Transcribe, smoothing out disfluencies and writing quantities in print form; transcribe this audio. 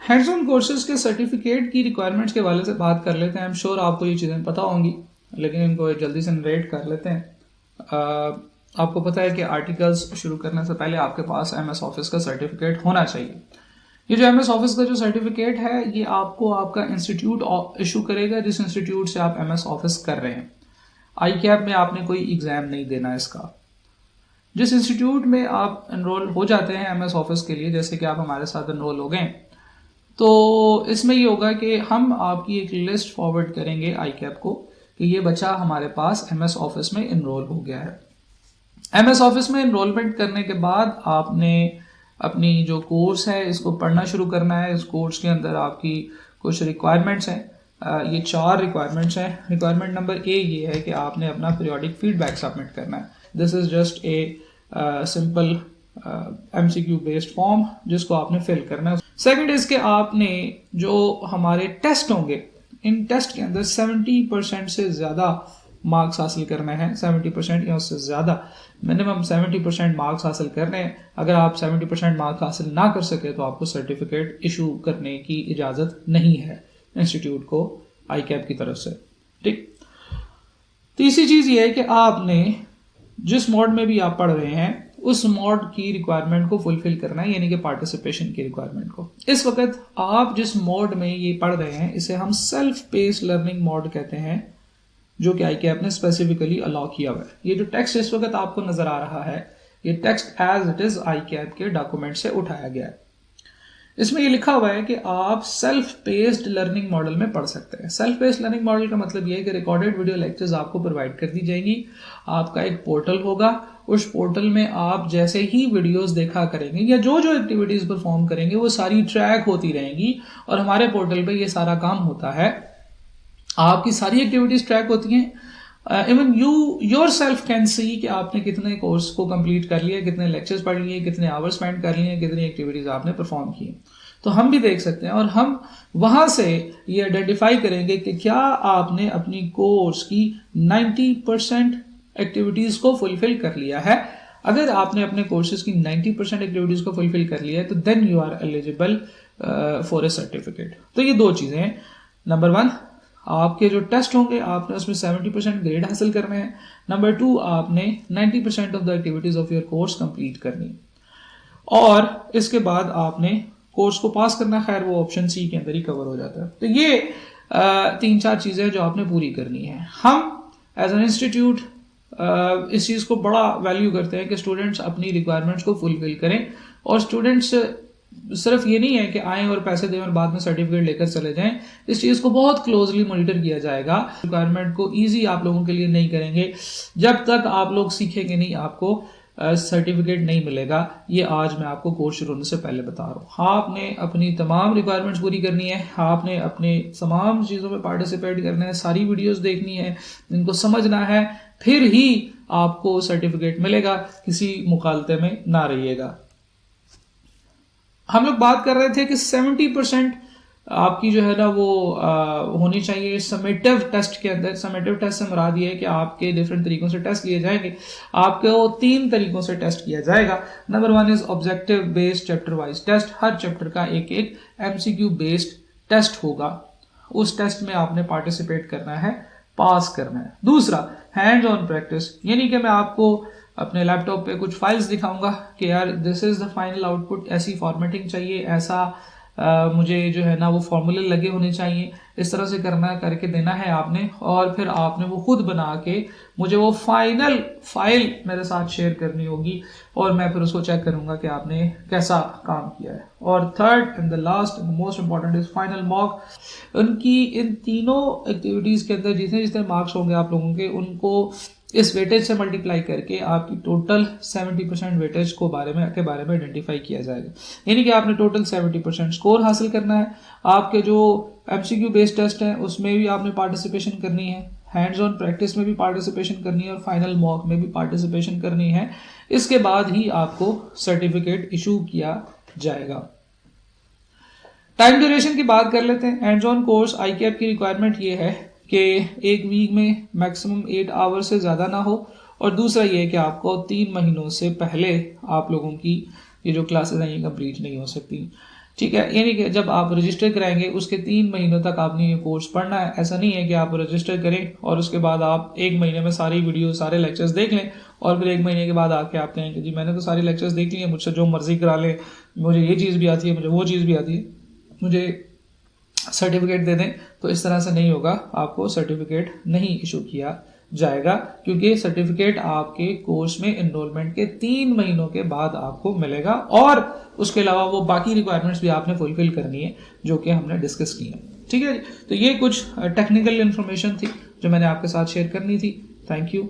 Hands on courses के certificate की requirements के हवाले से बात कर लेते हैं। आई एम श्योर आपको ये चीज़ें पता होंगी, लेकिन इनको जल्दी से नरेट कर लेते हैं। आपको पता है कि आर्टिकल्स शुरू करने से पहले आपके पास एमएस ऑफिस का सर्टिफिकेट होना चाहिए। ये जो एमएस ऑफिस का जो सर्टिफिकेट है ये आपको आपका इंस्टीट्यूट इशू करेगा जिस इंस्टीट्यूट से आप एमएस ऑफिस कर रहे हैं। आईकैप में आपने कोई एग्जाम नहीं देना है इसका। जिस इंस्टीट्यूट में आप एनरोल हो जाते हैं एमएस ऑफिस के लिए, जैसे कि आप हमारे साथ एनरोल हो गए, तो इसमें ये होगा कि हम आपकी एक लिस्ट फॉरवर्ड करेंगे आईकैप को कि ये बच्चा हमारे पास एमएस ऑफिस में एनरोल हो गया है। एमएस ऑफिस में एनरोलमेंट करने के बाद आपने अपनी जो कोर्स है इसको पढ़ना शुरू करना है। इस कोर्स के अंदर आपकी कुछ रिक्वायरमेंट्स हैं। ये 4 रिक्वायरमेंट्स हैं। रिक्वायरमेंट नंबर ए ये है कि आपने अपना पीरियोडिक फीडबैक सबमिट करना है। This is just a simple MCQ based form जिसको आपने फिल करना है। सेकंड इसके आपने जो हमारे टेस्ट होंगे इन टेस्ट के अंदर 70% से ज़्यादा मार्क्स हासिल करने हैं। 70% या उससे ज़्यादा, मिनिमम 70% मार्क्स हासिल करने हैं। अगर आप 70% मार्क्स हासिल ना कर सके तो आपको सर्टिफिकेट इशू करने की इजाज़त नहीं है इंस्टीट्यूट को आईकैप की तरफ से। ठीक। तीसरी चीज़ ये है कि आपने जिस मोड में भी आप पढ़ रहे हैं उस मोड की रिक्वायरमेंट को फुलफिल करना है, यानी कि पार्टिसिपेशन की रिक्वायरमेंट को। इस वक्त आप जिस मोड में ये पढ़ रहे हैं इसे हम सेल्फ पेस्ड लर्निंग मोड कहते हैं, जो कि आईकैप ने स्पेसिफिकली अलाउ किया हुआ है। ये जो टेक्स्ट इस वक्त आपको नजर आ रहा है ये टेक्स्ट एज इट इज आईकैप के डॉक्यूमेंट से उठाया गया है। इसमें ये लिखा हुआ है कि आप सेल्फ पेस्ड लर्निंग मॉडल में पढ़ सकते हैं। सेल्फ पेस्ड लर्निंग मॉडल का मतलब ये है कि रिकॉर्डेड वीडियो लेक्चर्स आपको प्रोवाइड कर दी जाएंगी। आपका एक पोर्टल होगा, उस पोर्टल में आप जैसे ही वीडियोस देखा करेंगे या जो जो एक्टिविटीज परफॉर्म करेंगे वो सारी ट्रैक होती रहेंगी और हमारे पोर्टल पे ये सारा काम होता है। आपकी सारी एक्टिविटीज ट्रैक होती हैं। Even you your self can see कि आपने कितने कोर्स को कंप्लीट कर लिया, कितने लेक्चर्स पढ़ लिए, कितने आवर्स स्पेंड कर लिए, कितनी एक्टिविटीज आपने परफॉर्म की। तो हम भी देख सकते हैं और हम वहां से ये आइडेंटिफाई करेंगे कि क्या आपने अपनी कोर्स की 90% एक्टिविटीज को फुलफिल कर लिया है। अगर आपने अपने कोर्सेज की 90% एक्टिविटीज को फुलफिल कर लिया है तो then you are eligible for a certificate. तो ये 2 चीजें हैं। नंबर 1, आपके जो टेस्ट होंगे आपने उसमें 70% ग्रेड हासिल करने हैं। नंबर 2, आपने 90% of the activities of your course complete करनी और इसके बाद आपने कोर्स को पास करना। खैर वो ऑप्शन सी के अंदर ही कवर हो जाता है। तो ये 3-4 चीजें जो आपने पूरी करनी है। हम एज एन इंस्टीट्यूट इस चीज को बड़ा वैल्यू करते हैं कि स्टूडेंट्स अपनी रिक्वायरमेंट्स को फुलफिल करें और स्टूडेंट्स सिर्फ ये नहीं है कि आएं और पैसे दें और बाद में सर्टिफिकेट लेकर चले जाएं। इस चीज को बहुत क्लोजली मॉनिटर किया जाएगा। रिक्वायरमेंट को इजी आप लोगों के लिए नहीं करेंगे जब तक आप लोग सीखेंगे नहीं, आपको सर्टिफिकेट नहीं मिलेगा। ये आज मैं आपको कोर्स शुरू होने से पहले बता रहा हूँ। आपने अपनी तमाम रिक्वायरमेंट्स पूरी करनी है, आपने अपने तमाम चीज़ों में पार्टिसिपेट करना है, सारी वीडियोस देखनी है, इनको समझना है, फिर ही आपको सर्टिफिकेट मिलेगा। किसी मुखालते में ना रहिएगा। हम लोग बात कर रहे थे कि 70% आपकी जो है ना वो होनी चाहिए समेटिव टेस्ट के अंदर। समेटिव टेस्ट से मुराद ये है कि आपके डिफरेंट तरीकों से टेस्ट किए जाएंगे। आपको 3 तरीकों से टेस्ट किया जाएगा। Number 1 is objective based chapter wise test. हर चैप्टर का एक MCQ बेस्ड टेस्ट होगा। उस टेस्ट में आपने पार्टिसिपेट करना है, पास करना है। दूसरा, हैंड्स ऑन प्रैक्टिस, यानी कि मैं आपको अपने लैपटॉप पे कुछ फाइल्स दिखाऊंगा कि यार this is the final output, ऐसी फॉर्मेटिंग चाहिए, ऐसा मुझे जो है ना वो फॉर्मूले लगे होने चाहिए, इस तरह से करके देना है आपने और फिर आपने वो खुद बना के मुझे वो फाइनल फाइल मेरे साथ शेयर करनी होगी और मैं फिर उसको चेक करूंगा कि आपने कैसा काम किया है। और third and the last and most important is final mock. उनकी इन तीनों एक्टिविटीज के अंदर जितने जितने मार्क्स होंगे आप लोगों के, उनको इस वेटेज से मल्टीप्लाई करके आपकी टोटल 70% वेटेज के बारे में आइडेंटिफाई किया जाएगा। यानी कि आपने टोटल 70% स्कोर हासिल करना है। आपके जो MCQ बेस्ड टेस्ट हैं उसमें भी आपने पार्टिसिपेशन करनी है, हैंड्स ऑन प्रैक्टिस में भी पार्टिसिपेशन करनी है और फाइनल मॉक में भी पार्टिसिपेशन करनी है। इसके बाद ही आपको सर्टिफिकेट इशू किया जाएगा। टाइम ड्यूरेशन की बात कर लेते हैं। हैंड्स ऑन कोर्स आईकैप की रिक्वायरमेंट ये है कि एक वीक में मैक्सिमम 8 आवर से ज़्यादा ना हो और दूसरा ये है कि आपको 3 महीनों से पहले आप लोगों की ये जो क्लासेस हैं ये कंप्लीट नहीं हो सकती। ठीक है, यानी कि जब आप रजिस्टर कराएंगे उसके 3 महीनों तक आपने ये कोर्स पढ़ना है। ऐसा नहीं है कि आप रजिस्टर करें और उसके बाद आप 1 महीने में सारी वीडियो सारे लेक्चर्स देख लें और फिर 1 महीने के बाद आके आप कहें कि जी मैंने तो सारी लेक्चर्स देख ली है, मुझसे जो मर्जी करा लें, मुझे ये चीज़ भी आती है, मुझे वो चीज़ भी आती है, मुझे सर्टिफिकेट दे दें। तो इस तरह से नहीं होगा, आपको सर्टिफिकेट नहीं इशू किया जाएगा, क्योंकि सर्टिफिकेट आपके कोर्स में एनरोलमेंट के 3 महीनों के बाद आपको मिलेगा और उसके अलावा वो बाकी रिक्वायरमेंट्स भी आपने फुलफिल करनी है जो कि हमने डिस्कस की है। ठीक है, तो ये कुछ टेक्निकल इन्फॉर्मेशन थी जो मैंने आपके साथ शेयर करनी थी। Thank you.